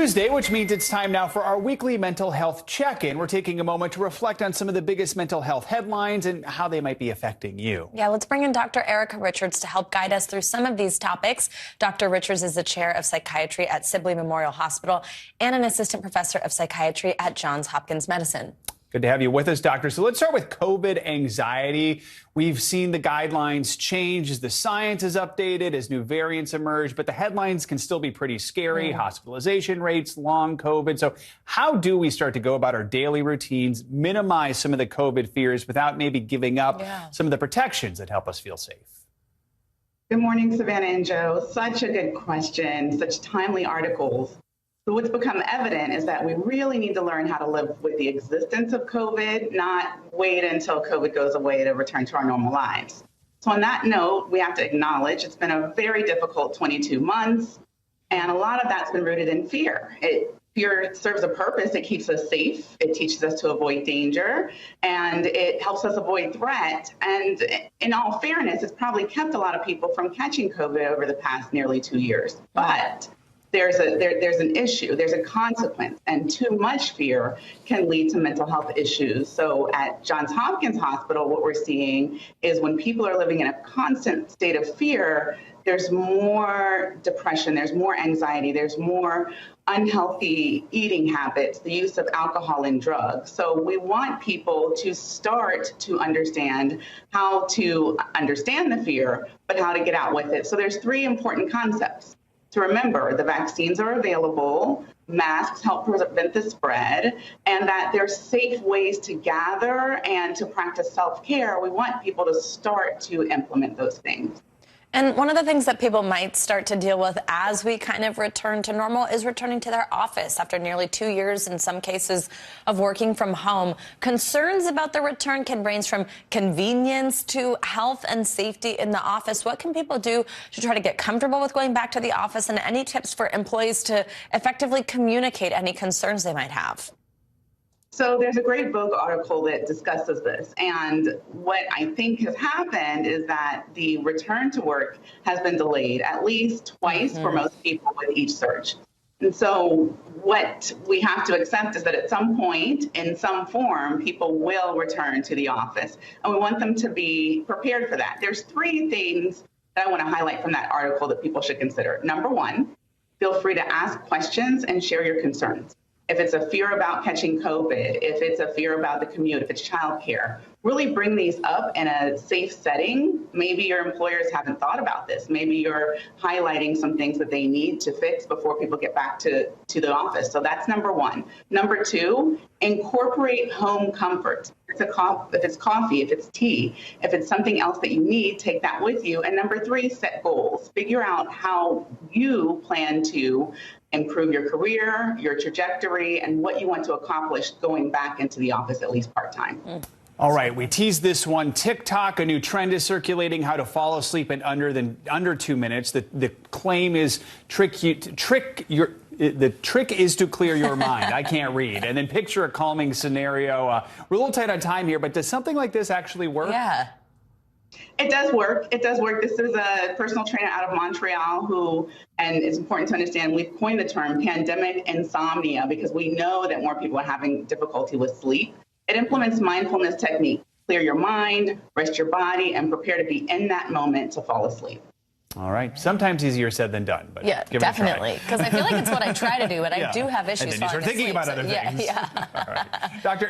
Tuesday, which means it's time now for our weekly mental health check-in. We're taking a moment to reflect on some of the biggest mental health headlines and how they might be affecting you. Yeah, let's bring in Dr. Erica Richards to help guide us through some of these topics. Dr. Richards is the chair of psychiatry at Sibley Memorial Hospital and an assistant professor of psychiatry at Johns Hopkins Medicine. Good to have you with us, Doctor. So let's start with COVID anxiety. We've seen the guidelines change as the science is updated, as new variants emerge, but the headlines can still be pretty scary. Hospitalization rates, long COVID. So how do we start to go about our daily routines, minimize some of the COVID fears without maybe giving up some of the protections that help us feel safe? Good morning, Savannah and Joe. Such a good question, such timely articles. So what's become evident is that we really need to learn how to live with the existence of COVID, not wait until COVID goes away to return to our normal lives. So on that note, we have to acknowledge it's been a very difficult 22 months, and a lot of that's been rooted in fear. Fear serves a purpose. It keeps us safe. It teaches us to avoid danger, and it helps us avoid threat. And in all fairness, it's probably kept a lot of people from catching COVID over the past nearly 2 years. But there's an issue, there's a consequence, and too much fear can lead to mental health issues. So at Johns Hopkins Hospital, what we're seeing is when people are living in a constant state of fear, there's more depression, there's more anxiety, there's more unhealthy eating habits, the use of alcohol and drugs. So we want people to start to understand how to understand the fear, but how to get out with it. So there's 3 important concepts to remember: the vaccines are available, masks help prevent the spread, and that there's safe ways to gather and to practice self-care. We want people to start to implement those things. And one of the things that people might start to deal with as we kind of return to normal is returning to their office after nearly 2 years, in some cases, of working from home. Concerns about the return can range from convenience to health and safety in the office. What can people do to try to get comfortable with going back to the office, and any tips for employees to effectively communicate any concerns they might have? So there's a great Vogue article that discusses this, and what I think has happened is that the return to work has been delayed at least twice for most people with each surge. And so what we have to accept is that at some point, in some form, people will return to the office, and we want them to be prepared for that. There's 3 things that I want to highlight from that article that people should consider. Number 1, feel free to ask questions and share your concerns. If it's a fear about catching COVID, if it's a fear about the commute, if it's childcare, really bring these up in a safe setting. Maybe your employers haven't thought about this. Maybe you're highlighting some things that they need to fix before people get back to the office. So that's number 1. Number 2, incorporate home comfort. If it's coffee, if it's tea, if it's something else that you need, take that with you. And number 3, set goals. Figure out how you plan to improve your career, your trajectory, and what you want to accomplish going back into the office, at least part-time. All right, we teased this one. TikTok, a new trend is circulating: how to fall asleep in under 2 minutes. The claim is the trick is to clear your mind. I can't read. And then picture a calming scenario. We're a little tight on time here, but does something like this actually work? Yeah. It does work. It does work. This is a personal trainer out of Montreal and it's important to understand, we've coined the term pandemic insomnia because we know that more people are having difficulty with sleep. It implements mindfulness technique. Clear your mind, rest your body, and prepare to be in that moment to fall asleep. All right. Sometimes easier said than done, but yeah, give definitely. it a because I feel like it's what I try to do, but I do have issues. And then you start thinking about other things. Yeah. All right. Dr.